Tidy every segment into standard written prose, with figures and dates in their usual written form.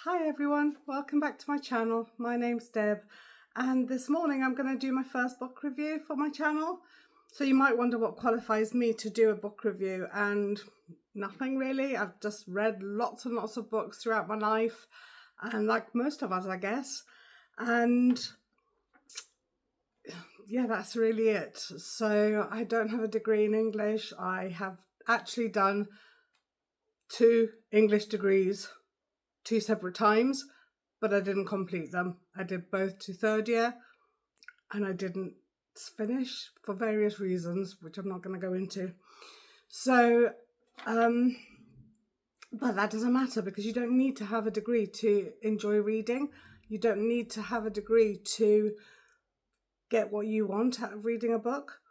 Hi everyone, welcome back to my channel. My name's Deb and this morning I'm going to do my first book review for my channel. So you might wonder what qualifies me to do a book review, and nothing really. I've just read lots and lots of books throughout my life, and like most of us I guess, and yeah, that's really it. So I don't have a degree in English. I have actually done 2 English degrees 2 separate times, but I didn't complete them. I did both to 3rd year and I didn't finish for various reasons, which I'm not going to go into. So, but that doesn't matter because you don't need to have a degree to enjoy reading. You don't need to have a degree to get what you want out of reading a book.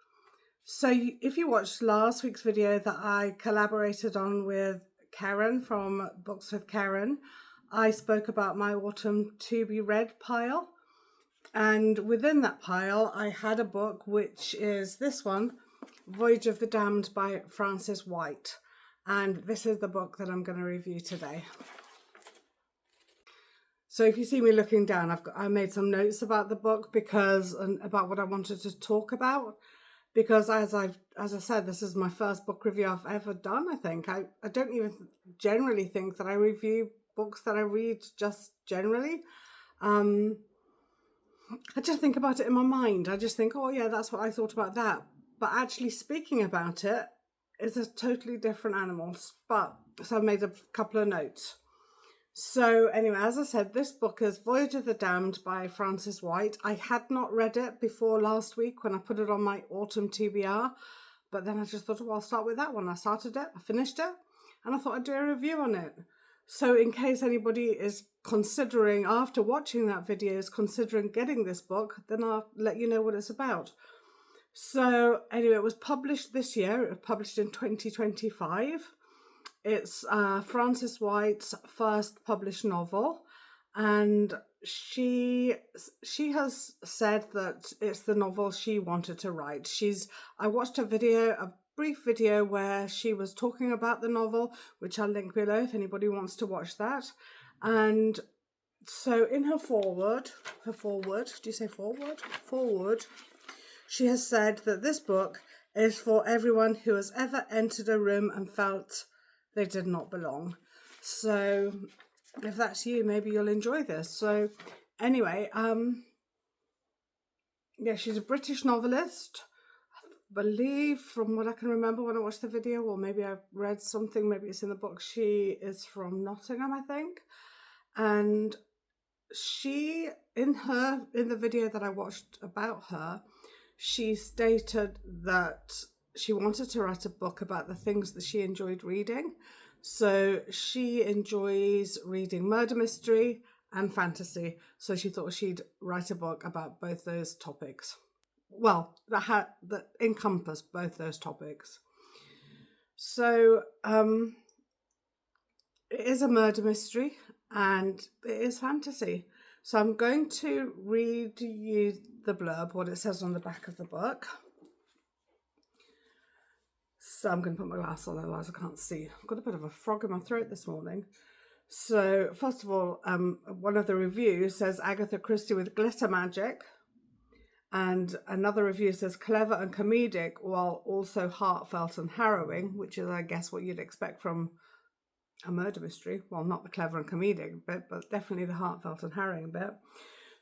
So if you watched last week's video that I collaborated on with Karen from Books with Karen, I spoke about my autumn to be read pile, and within that pile I had a book which is this one, Voyage of the Damned by Frances White, and this is the book that I'm going to review today. So if you see me looking down, I made some notes about the book and about what I wanted to talk about, because as I said, this is my first book review I've ever done. I think I don't even generally think that I review books that I read just generally. I just think about it in my mind. I just think, oh yeah, that's what I thought about that. But actually speaking about it is a totally different animal. So I've made a couple of notes. So anyway, as I said, this book is Voyage of the Damned by Frances White. I had not read it before last week when I put it on my autumn TBR, but then I just thought, well, I'll start with that one. I started it, I finished it, and I thought I'd do a review on it. So in case anybody is considering, after watching that video, is considering getting this book, then I'll let you know what it's about. So anyway, it was published this year. It was published in 2025. It's Frances White's first published novel, and she has said that it's the novel she wanted to write. I watched a brief video where she was talking about the novel, which I'll link below if anybody wants to watch that. And so in her foreword, do you say forward? Forward, she has said that this book is for everyone who has ever entered a room and felt they did not belong. So if that's you, maybe you'll enjoy this. So anyway, yeah, she's a British novelist, I believe, from what I can remember when I watched the video, or maybe I read something, maybe it's in the book. She is from Nottingham, I think. And she, in the video that I watched about her, she stated that she wanted to write a book about the things that she enjoyed reading. So she enjoys reading murder mystery and fantasy. So she thought she'd write a book about both those topics. Well, that encompass both those topics. So it is a murder mystery and it is fantasy. So I'm going to read you the blurb, what it says on the back of the book. So I'm going to put my glass on, otherwise I can't see. I've got a bit of a frog in my throat this morning. So first of all, one of the reviews says Agatha Christie with glitter magic. And another review says clever and comedic while also heartfelt and harrowing, which is, I guess, what you'd expect from a murder mystery. Well, not the clever and comedic bit, but definitely the heartfelt and harrowing bit.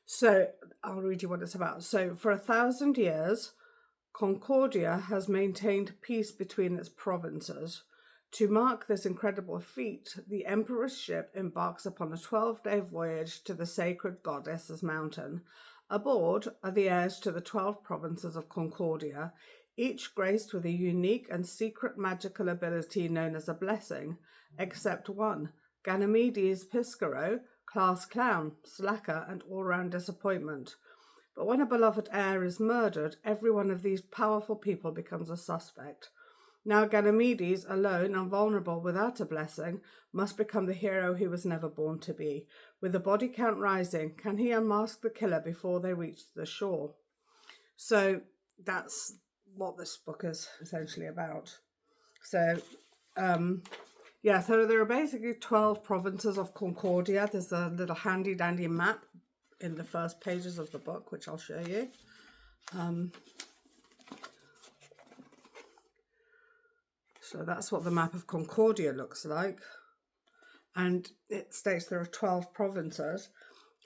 So I'll read you what it's about. So for 1,000 years, Concordia has maintained peace between its provinces. To mark this incredible feat, the Emperor's ship embarks upon a 12-day voyage to the sacred goddess's mountain. Aboard are the heirs to the 12 provinces of Concordia, each graced with a unique and secret magical ability known as a blessing, except one, Ganymedes Piscaro, class clown, slacker, and all-round disappointment. But when a beloved heir is murdered, every one of these powerful people becomes a suspect. Now Ganymedes, alone and vulnerable without a blessing, must become the hero he was never born to be. With the body count rising, can he unmask the killer before they reach the shore? So that's what this book is essentially about. So Yeah, so there are basically 12 provinces of Concordia. There's a little handy dandy map in the first pages of the book, which I'll show you. So that's what the map of Concordia looks like. And it states there are 12 provinces.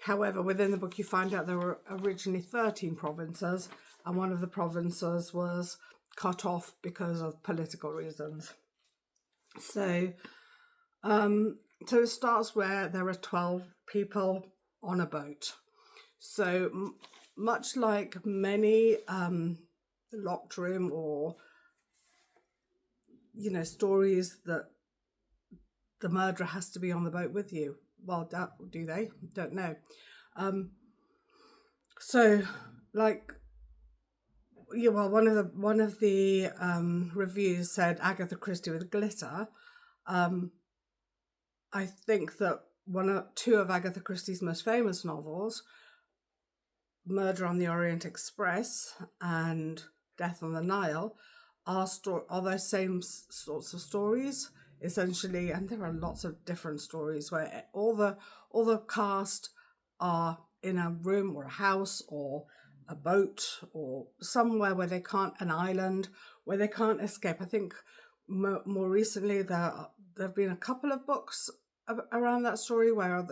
However, within the book, you find out there were originally 13 provinces, and one of the provinces was cut off because of political reasons. So, so it starts where there are 12 people on a boat. So much like many locked room or, stories that the murderer has to be on the boat with you. Well, do they? Don't know. So, like, yeah, well, one of the reviews said Agatha Christie with glitter. I think that two of Agatha Christie's most famous novels, Murder on the Orient Express and Death on the Nile, are those same sorts of stories essentially, and there are lots of different stories where all the cast are in a room or a house or a boat or somewhere where they can't, an island where they can't escape. I think more recently there have been a couple of books around that story where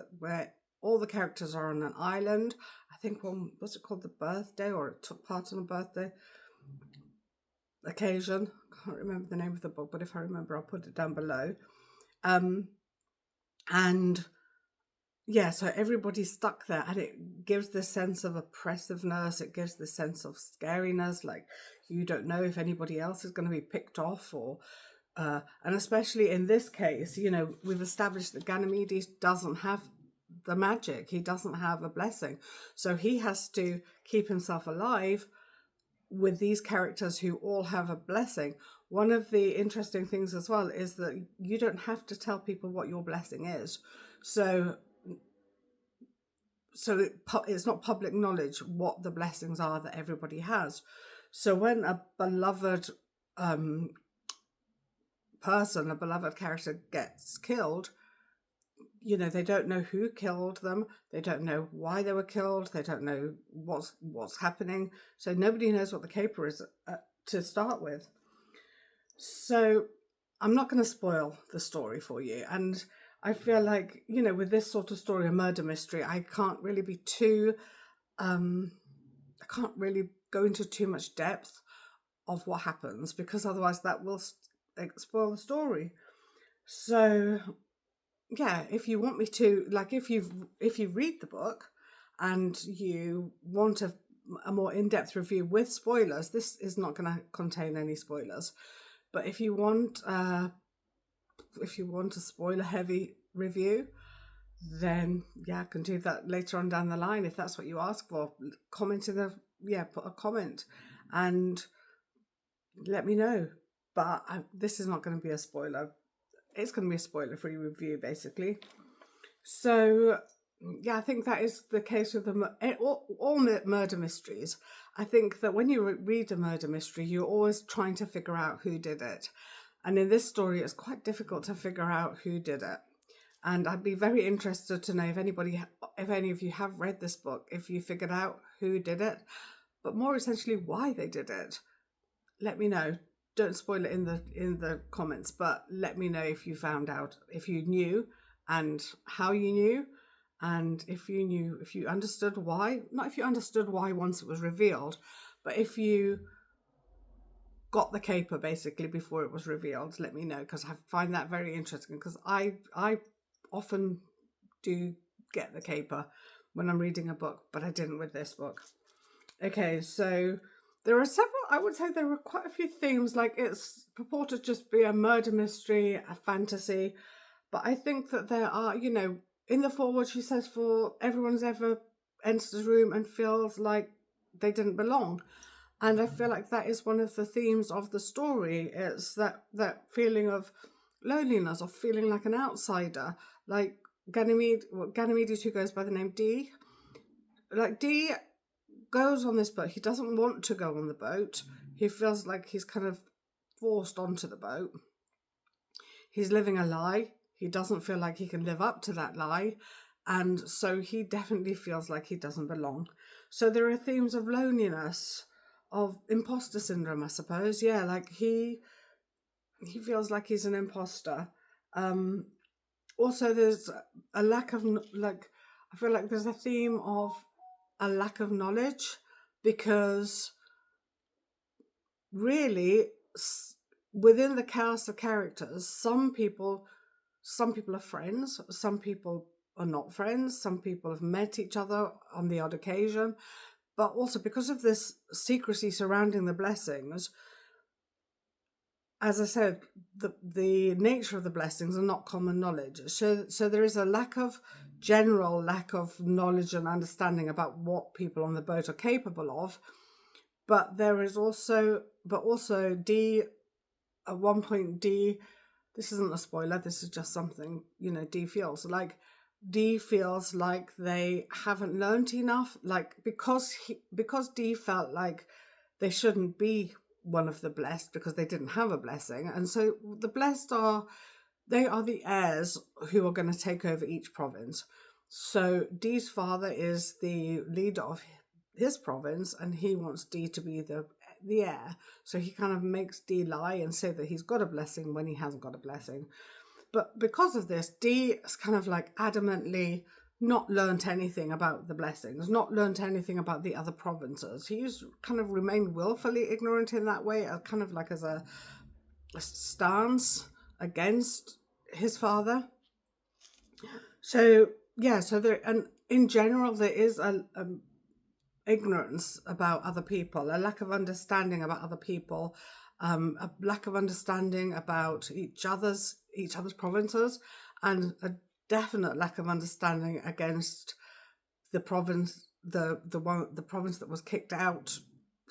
all the characters are on an island. I think one was it called The Birthday, or it took part in a birthday occasion. I can't remember the name of the book, but if I remember, I'll put it down below. And yeah, so everybody's stuck there, and it gives this sense of oppressiveness. It gives this sense of scariness, like you don't know if anybody else is going to be picked off, or and especially in this case, we've established that Ganymedes doesn't have the magic. He doesn't have a blessing, so he has to keep himself alive with these characters who all have a blessing. One of the interesting things as well is that you don't have to tell people what your blessing is. So it's not public knowledge what the blessings are that everybody has. So when a beloved person, a beloved character gets killed, they don't know who killed them. They don't know why they were killed. They don't know what's happening. So nobody knows what the caper is to start with. So I'm not going to spoil the story for you. And I feel like, with this sort of story, a murder mystery, I can't really be I can't really go into too much depth of what happens, because otherwise that will spoil the story. So yeah, if you want me to, like, if you read the book and you want a more in-depth review with spoilers, this is not going to contain any spoilers. But if you want a spoiler-heavy review, then yeah, I can do that later on down the line if that's what you ask for. Put a comment and let me know. But this is not going to be a spoiler. It's going to be a spoiler-free review, basically. So yeah, I think that is the case with all murder mysteries. I think that when you read a murder mystery, you're always trying to figure out who did it. And in this story, it's quite difficult to figure out who did it. And I'd be very interested to know if any of you have read this book, if you figured out who did it, but more essentially why they did it. Let me know. Don't spoil it in the comments, but let me know if you found out, if you knew, and how you knew, and if you understood why. Not if you understood why once it was revealed, but if you got the caper basically before it was revealed. Let me know, because I find that very interesting, because I often do get the caper when I'm reading a book, but I didn't with this book. Okay, so there are I would say there are quite a few themes, like it's purported to just be a murder mystery, a fantasy, but I think that there are, in the foreword she says, for everyone's ever enters the room and feels like they didn't belong. And I feel like that is one of the themes of the story. It's that feeling of loneliness, of feeling like an outsider, like Ganymedes, who goes by the name D. Like D goes on this boat. He doesn't want to go on the boat. He feels like he's kind of forced onto the boat. he's living a lie. He doesn't feel like he can live up to that lie. And so he definitely feels like he doesn't belong. So there are themes of loneliness, of imposter syndrome, I suppose. Yeah, like he feels like he's an imposter. Um, Also, there's a lack of like, I feel like there's a theme of a lack of knowledge, because really within the cast of characters, some people are friends, some people are not friends, some people have met each other on the odd occasion, but also because of this secrecy surrounding the blessings, as I said, the nature of the blessings are not common knowledge. So there is a general lack of knowledge and understanding about what people on the boat are capable of. But there is also D, at one point D, this isn't a spoiler, this is just something, D feels like they haven't learned enough, like because D felt like they shouldn't be one of the blessed because they didn't have a blessing, and so the blessed are the heirs who are going to take over each province. So D's father is the leader of his province, and he wants D to be the heir. So he kind of makes D lie and say that he's got a blessing when he hasn't got a blessing. But because of this, D is kind of like adamantly not learnt anything about the blessings, not learnt anything about the other provinces. He's kind of remained willfully ignorant in that way, kind of like as a stance against his father. So yeah, so there, and in general, there is a ignorance about other people, a lack of understanding about other people, a lack of understanding about each other's provinces, and a definite lack of understanding against the province, the province that was kicked out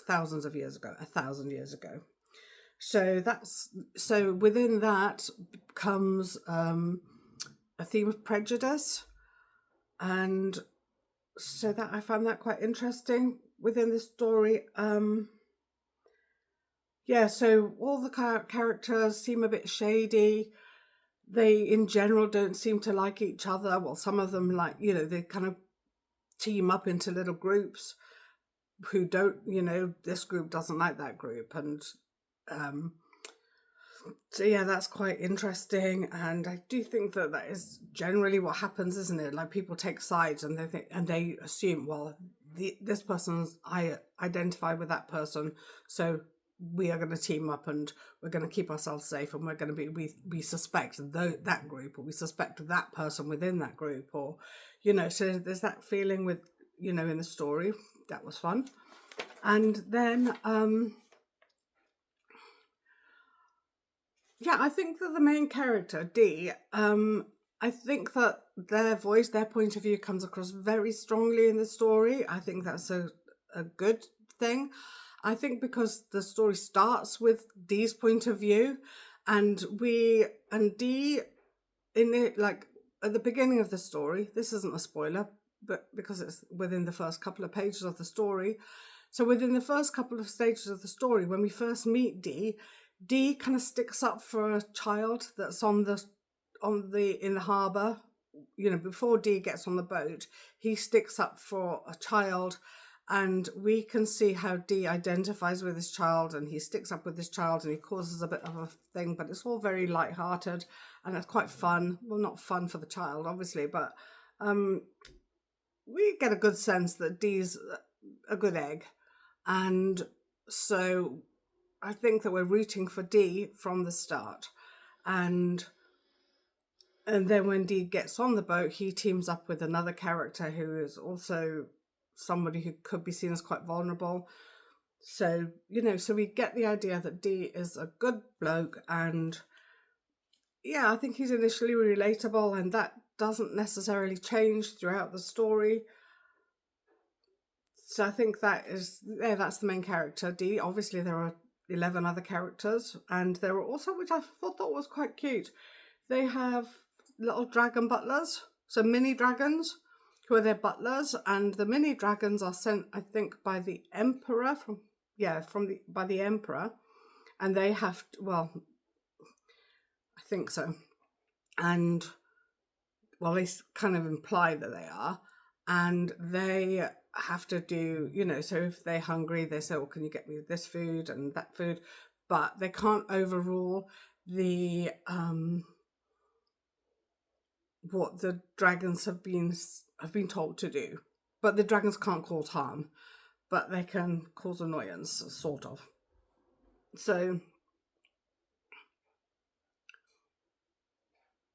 thousands of years ago, 1,000 years ago. So within that comes a theme of prejudice, and so that I found that quite interesting within the story. So all the characters seem a bit shady. They in general don't seem to like each other. Well, some of them, like, they kind of team up into little groups who don't, this group doesn't like that group, and so yeah, that's quite interesting. And I do think that is generally what happens, isn't it? Like, people take sides and they assume, well, this person's, I identify with that person, so we are going to team up and we're going to keep ourselves safe, and we're going to be, we suspect that group, or we suspect that person within that group, or so there's that feeling with in the story. That was fun. And then I think that the main character, D, I think that their point of view comes across very strongly in the story. I think that's a good thing. I think because the story starts with D's point of view, and D, in it, like at the beginning of the story, this isn't a spoiler, but because it's within the first couple of pages of the story. So within the first couple of stages of the story, when we first meet D kind of sticks up for a child that's in the harbour. Before D gets on the boat, he sticks up for a child, and we can see how D identifies with his child, and he sticks up with his child, and he causes a bit of a thing, but it's all very light-hearted, and it's quite fun. Well, not fun for the child, obviously, but we get a good sense that D's a good egg, and so I think that we're rooting for D from the start. And then when D gets on the boat, he teams up with another character who is also somebody who could be seen as quite vulnerable. So, so we get the idea that D is a good bloke, and I think he's initially relatable, and that doesn't necessarily change throughout the story. So I think that's the main character, D. Obviously, there are 11 other characters, and there are also, which I thought was quite cute, they have little dragon butlers, so mini dragons, who are their butlers, and the mini dragons are sent, I think, by the emperor, by the emperor, and they have to, well, I think so. And, well, they kind of imply that they are. And they have to do, so if they're hungry, they say, well, can you get me this food and that food? But they can't overrule the what the dragons have been told to do. But the dragons can't cause harm, but they can cause annoyance, sort of. So,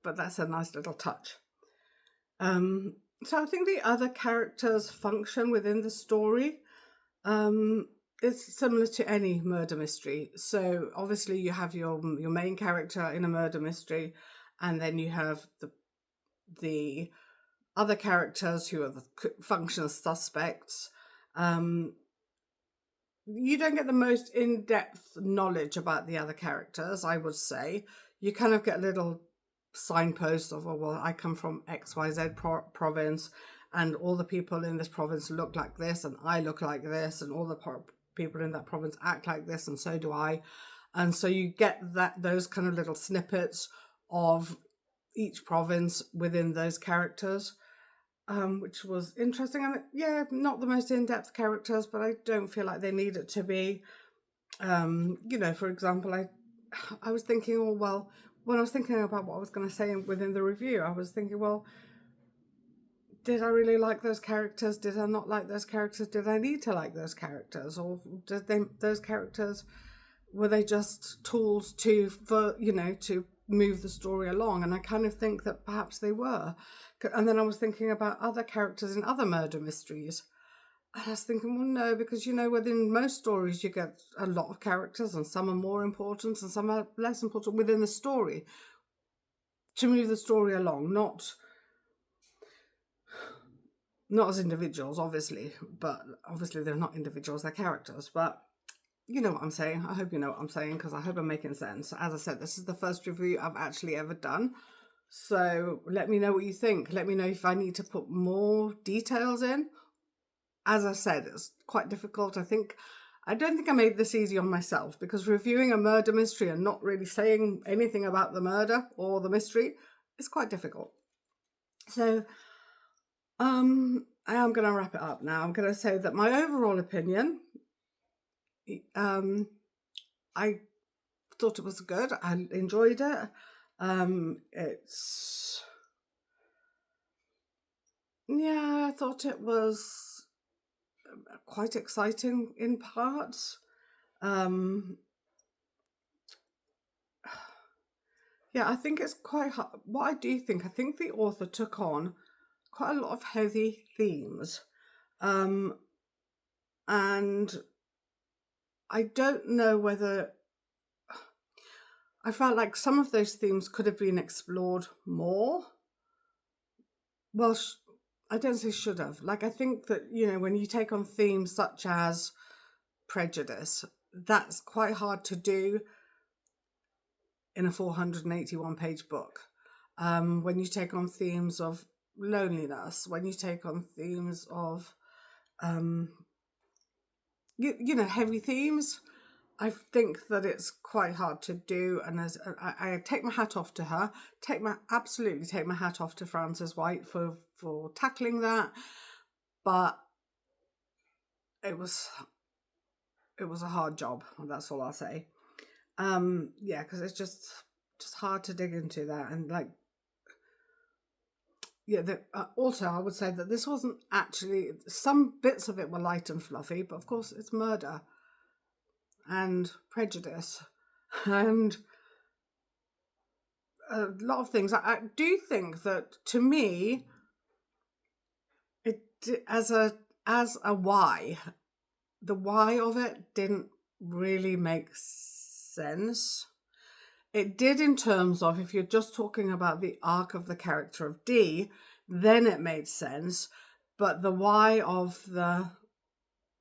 but that's a nice little touch. So I think the other characters function within the story. It's similar to any murder mystery. So obviously you have your main character in a murder mystery, and then you have the other characters who are the function as suspects. You don't get the most in-depth knowledge about the other characters, I would say. You kind of get little signposts of, oh, well, I come from XYZ province, and all the people in this province look like this, and I look like this, and all the people in that province act like this, and so do I. And so you get those kind of little snippets of each province within those characters. Which was interesting. And yeah, not the most in-depth characters, but I don't feel like they need it to be. For example, I was thinking, oh, well, when I was thinking about what I was going to say within the review, I was thinking, well, did I really like those characters? Did I not like those characters? Did I need to like those characters? Or those characters, were they just tools to move the story along? And I kind of think that perhaps they were. And then I was thinking about other characters in other murder mysteries. And I was thinking, well, no, because, within most stories you get a lot of characters, and some are more important and some are less important within the story to move the story along, not as individuals, obviously, but obviously they're not individuals, they're characters. But you know what I'm saying. I hope you know what I'm saying, because I hope I'm making sense. As I said, this is the first review I've actually ever done. So let me know what you think. Let me know if I need to put more details in. As I said, it's quite difficult. I don't think I made this easy on myself, because reviewing a murder mystery and not really saying anything about the murder or the mystery is quite difficult. So I am going to wrap it up now. I'm going to say that my overall opinion, I thought it was good. I enjoyed it. I thought it was quite exciting in parts. I think it's quite hard. What I do think, I think the author took on quite a lot of heavy themes. And I don't know whether, I felt like some of those themes could have been explored more. Well, I don't say should have. Like, I think that, when you take on themes such as prejudice, that's quite hard to do in a 481-page book. When you take on themes of loneliness, when you take on themes of, heavy themes, I think that it's quite hard to do. And I take my hat off to her, absolutely take my hat off to Frances White for tackling that. But it was a hard job. That's all I'll say. Because it's just hard to dig into that. And also I would say that this wasn't actually, some bits of it were light and fluffy, but of course it's murder and prejudice and a lot of things. I do think that, to me, it as a why, the why of it didn't really make sense. It did in terms of, if you're just talking about the arc of the character of Dee, then it made sense. But the why of the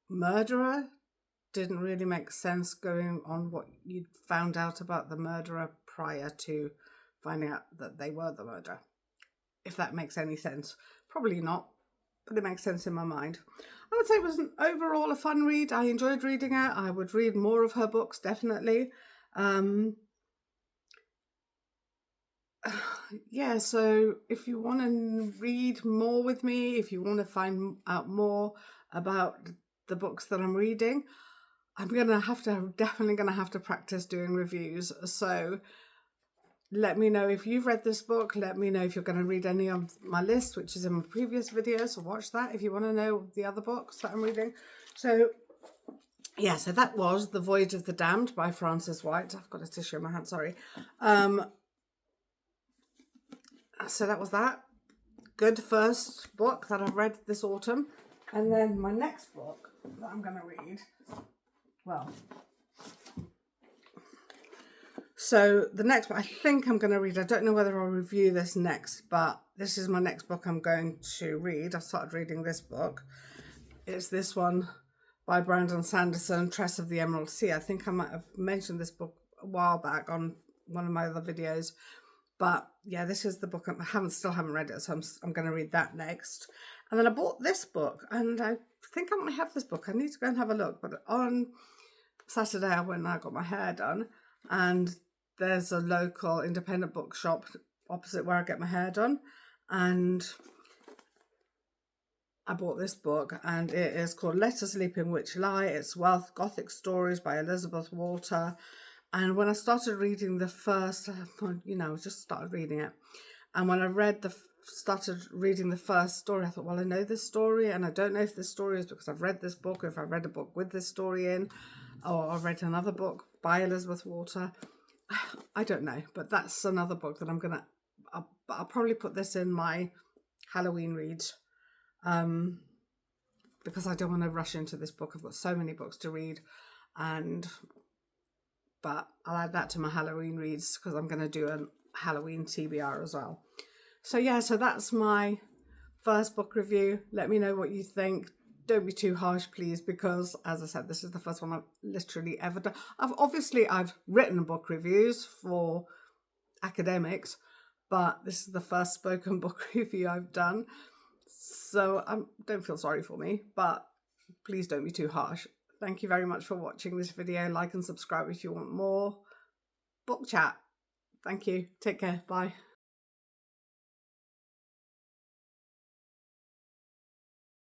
murderer didn't really make sense, going on what you'd found out about the murderer prior to finding out that they were the murderer. If that makes any sense. Probably not, but it makes sense in my mind. I would say it was overall a fun read. I enjoyed reading it. I would read more of her books, definitely. yeah, so if you want to read more with me, if you want to find out more about the books that I'm reading, I'm definitely gonna have to practice doing reviews. So let me know if you've read this book. Let me know if you're going to read any of my list, which is in my previous video. So watch that if you want to know the other books that I'm reading. So yeah, so that was The Voyage of the Damned by Frances White. I've got a tissue in my hand, sorry. So that was that. Good first book that I've read this autumn. And then my next book that I'm going to read, well, so the next book I think I'm going to read, I don't know whether I'll review this next, but this is my next book I'm going to read. I've started reading this book. It's this one by Brandon Sanderson, Tress of the Emerald Sea. I think I might have mentioned this book a while back on one of my other videos. But yeah, this is the book. I still haven't read it, so I'm going to read that next. And then I bought this book, and I think I might have this book. I need to go and have a look. But on Saturday, I went and I got my hair done, and there's a local independent bookshop opposite where I get my hair done, and I bought this book, and it is called Let a Sleeping Witch Lie. It's Wealth Gothic Stories by Elizabeth Walter. And when I started reading the first, just started reading it. And when I started reading the first story, I thought, well, I know this story, and I don't know if this story is because I've read this book, or if I've read a book with this story in, or I've read another book by Elizabeth Walter. I don't know, but that's another book that I'll probably put this in my Halloween reads, because I don't want to rush into this book. I've got so many books to read, but I'll add that to my Halloween reads because I'm going to do a Halloween TBR as well. So yeah, so that's my first book review. Let me know what you think. Don't be too harsh, please, because as I said, this is the first one I've literally ever done. I've written book reviews for academics, but this is the first spoken book review I've done. So don't feel sorry for me, but please don't be too harsh. Thank you very much for watching this video. Like and subscribe if you want more book chat. Thank you. Take care. Bye.